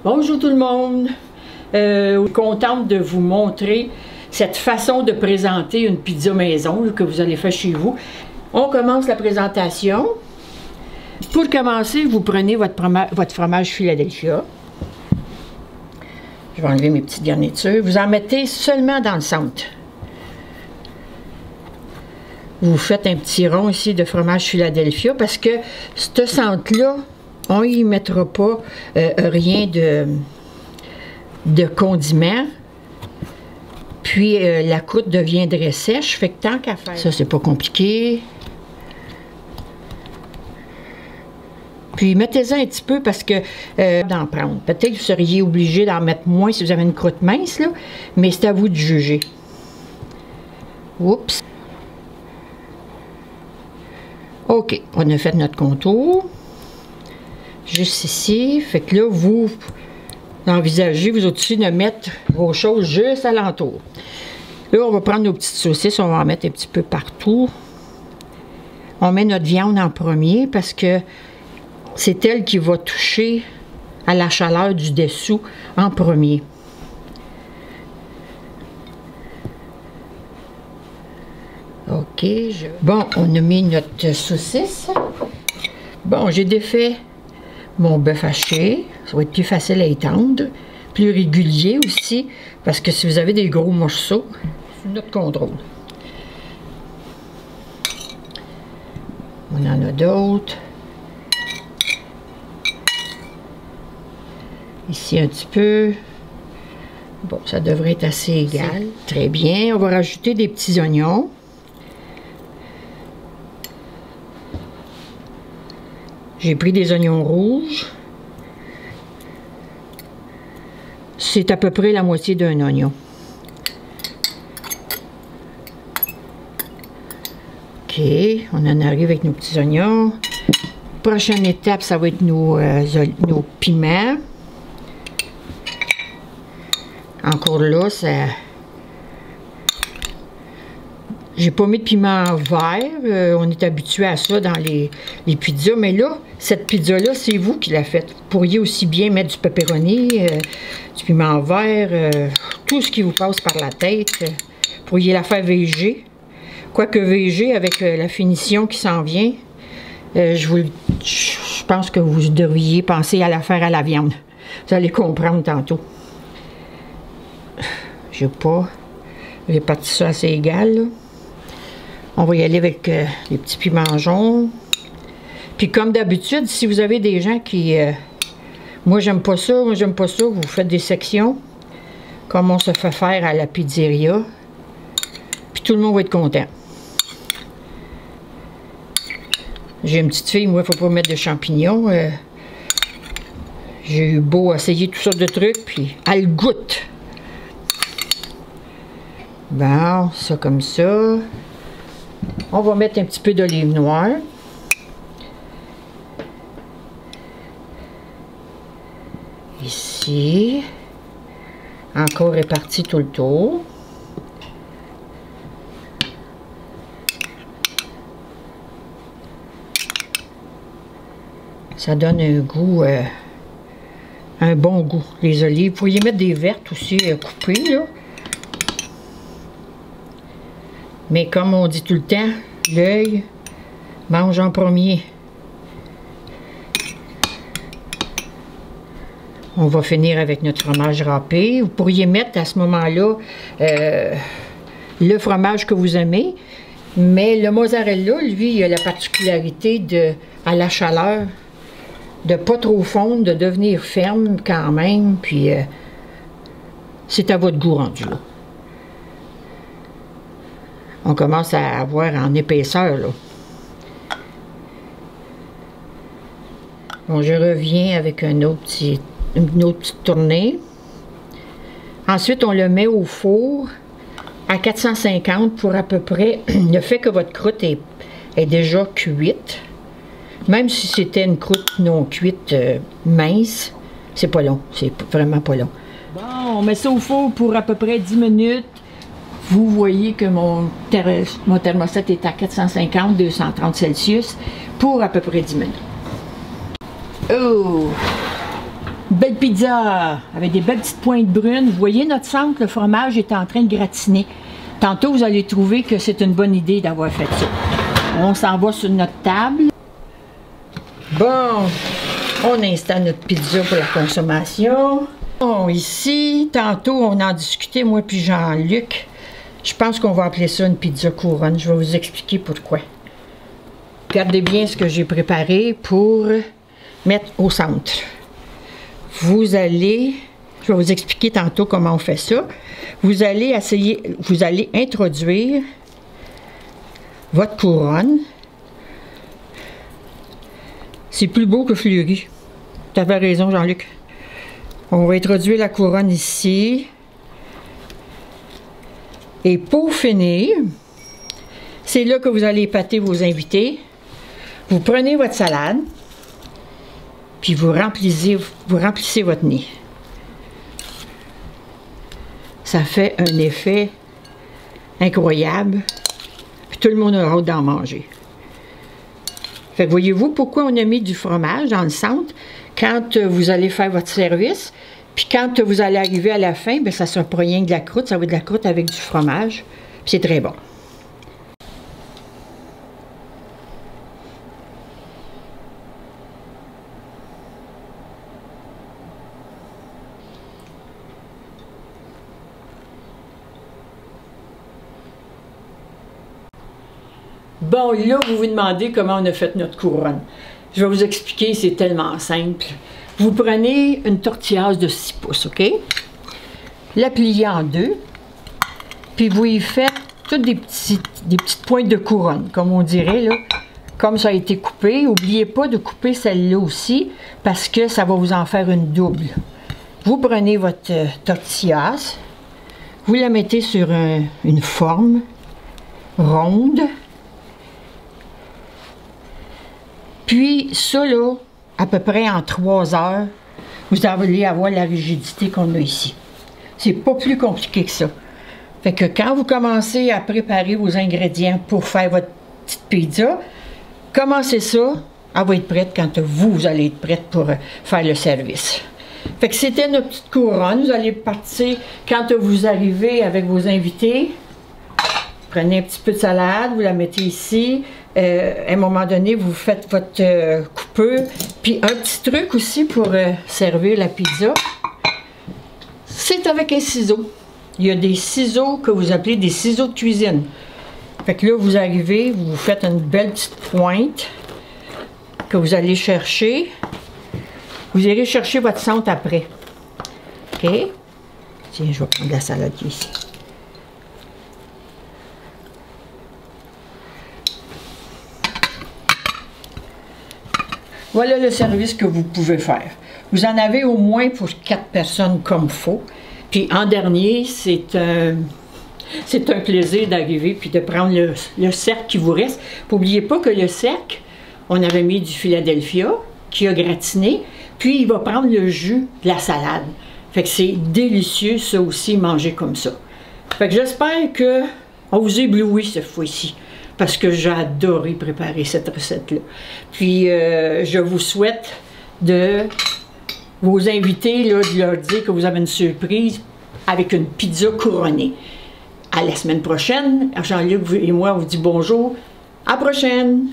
Bonjour tout le monde! Contente de vous montrer cette façon de présenter une pizza maison là, que vous allez faire chez vous. On commence la présentation. Pour commencer, vous prenez votre fromage Philadelphia. Je vais enlever mes petites garnitures. Vous en mettez seulement dans le centre. Vous faites un petit rond ici de fromage Philadelphia parce que ce centre-là, on n'y mettra pas rien de condiment. Puis la croûte deviendrait sèche. Fait que tant qu'à faire. Ça, c'est pas compliqué. Puis mettez-en un petit peu parce que d'en prendre. Peut-être que vous seriez obligé d'en mettre moins si vous avez une croûte mince, là, mais c'est à vous de juger. Oups. OK, on a fait notre contour. Juste ici. Fait que là, vous envisagez, vous au-dessus de mettre vos choses juste alentour. Là, on va prendre nos petites saucisses, on va en mettre un petit peu partout. On met notre viande en premier parce que c'est elle qui va toucher à la chaleur du dessous en premier. OK. Bon, on a mis notre saucisse. Bon, j'ai défait mon bœuf haché. Ça va être plus facile à étendre. Plus régulier aussi. Parce que si vous avez des gros morceaux, c'est notre contrôle. On en a d'autres. Ici un petit peu. Bon, ça devrait être assez égal. Très bien. On va rajouter des petits oignons. J'ai pris des oignons rouges. C'est à peu près la moitié d'un oignon. OK, on en arrive avec nos petits oignons. Prochaine étape, ça va être nos piments. Encore là, ça... J'ai pas mis de piment vert. On est habitué à ça dans les pizzas. Mais là, cette pizza-là, c'est vous qui la faites. Vous pourriez aussi bien mettre du pepperoni, du piment vert, tout ce qui vous passe par la tête. Vous pourriez la faire végé. Quoique végé, avec la finition qui s'en vient, je pense que vous devriez penser à la faire à la viande. Vous allez comprendre tantôt. J'ai réparti ça assez égal, là. On va y aller avec les petits piments jaunes. Puis comme d'habitude, si vous avez des gens qui... moi, j'aime pas ça, vous faites des sections, comme on se fait faire à la pizzeria. Puis tout le monde va être content. J'ai une petite fille, moi, il ne faut pas mettre de champignons. J'ai eu beau essayer toutes sortes de trucs, puis elle goûte. Bon, ça comme ça. On va mettre un petit peu d'olive noire. Ici. Encore réparti tout le tour. Ça donne un goût, un bon goût, les olives. Vous pourriez mettre des vertes aussi coupées, là. Mais comme on dit tout le temps, l'œil mange en premier. On va finir avec notre fromage râpé. Vous pourriez mettre à ce moment-là le fromage que vous aimez. Mais le mozzarella, lui, il a la particularité de, à la chaleur, de pas trop fondre, de devenir ferme quand même. Puis c'est à votre goût rendu là. On commence à avoir en épaisseur, là. Bon, je reviens avec une autre petite tournée. Ensuite, on le met au four à 450 pour à peu près le fait que votre croûte est déjà cuite. Même si c'était une croûte non cuite mince, c'est pas long. C'est vraiment pas long. Bon, on met ça au four pour à peu près 10 minutes. Vous voyez que mon thermostat est à 450, 230 Celsius pour à peu près 10 minutes. Oh! belle pizza avec des belles petites pointes brunes. Vous voyez notre centre, le fromage est en train de gratiner. Tantôt, vous allez trouver que c'est une bonne idée d'avoir fait ça. On s'en va sur notre table. Bon, on installe notre pizza pour la consommation. Bon, ici, tantôt, on en discutait, moi puis Jean-Luc. Je pense qu'on va appeler ça une pizza couronne. Je vais vous expliquer pourquoi. Regardez bien ce que j'ai préparé pour mettre au centre. Vous allez, je vais vous expliquer tantôt comment on fait ça. Vous allez introduire votre couronne. C'est plus beau que fleuri. Tu avais raison, Jean-Luc. On va introduire la couronne ici. Et pour finir, c'est là que vous allez épater vos invités. Vous prenez votre salade, puis vous remplissez votre nez. Ça fait un effet incroyable. Puis tout le monde a hâte d'en manger. Fait que voyez-vous pourquoi on a mis du fromage dans le centre quand vous allez faire votre service. Puis quand vous allez arriver à la fin, bien, ça ne sera pas rien que de la croûte. Ça va être de la croûte avec du fromage. Puis c'est très bon. Bon, là, vous vous demandez comment on a fait notre couronne. Je vais vous expliquer, c'est tellement simple. Vous prenez une tortillasse de 6 pouces, OK? La pliez en deux, puis vous y faites toutes des petites pointes de couronne, comme on dirait, là. Comme ça a été coupé. N'oubliez pas de couper celle-là aussi, parce que ça va vous en faire une double. Vous prenez votre tortillasse, vous la mettez sur une forme ronde. Puis ça, là, à peu près en 3 heures, vous allez avoir la rigidité qu'on a ici. C'est pas plus compliqué que ça. Fait que quand vous commencez à préparer vos ingrédients pour faire votre petite pizza, commencez ça, elle va être prête quand vous allez être prête pour faire le service. Fait que c'était notre petite couronne. Vous allez partir quand vous arrivez avec vos invités. Prenez un petit peu de salade, vous la mettez ici. À un moment donné, vous faites votre coupeur. Puis un petit truc aussi pour servir la pizza, c'est avec un ciseau. Il y a des ciseaux que vous appelez des ciseaux de cuisine. Fait que là, vous arrivez, vous faites une belle petite pointe que vous allez chercher. Vous irez chercher votre centre après. OK? Tiens, je vais prendre la salade qui est ici. Voilà le service que vous pouvez faire. Vous en avez au moins pour 4 personnes comme il faut. Puis en dernier, c'est un plaisir d'arriver puis de prendre le cercle qui vous reste. N'oubliez pas que le cercle, on avait mis du Philadelphia qui a gratiné, puis il va prendre le jus de la salade. Fait que c'est délicieux, ça aussi, manger comme ça. Fait que j'espère que on vous éblouit cette fois-ci, parce que j'ai adoré préparer cette recette-là. Puis, je vous souhaite de vos invités, là, de leur dire que vous avez une surprise avec une pizza couronnée. À la semaine prochaine. Jean-Luc et moi, on vous dit bonjour. À la prochaine!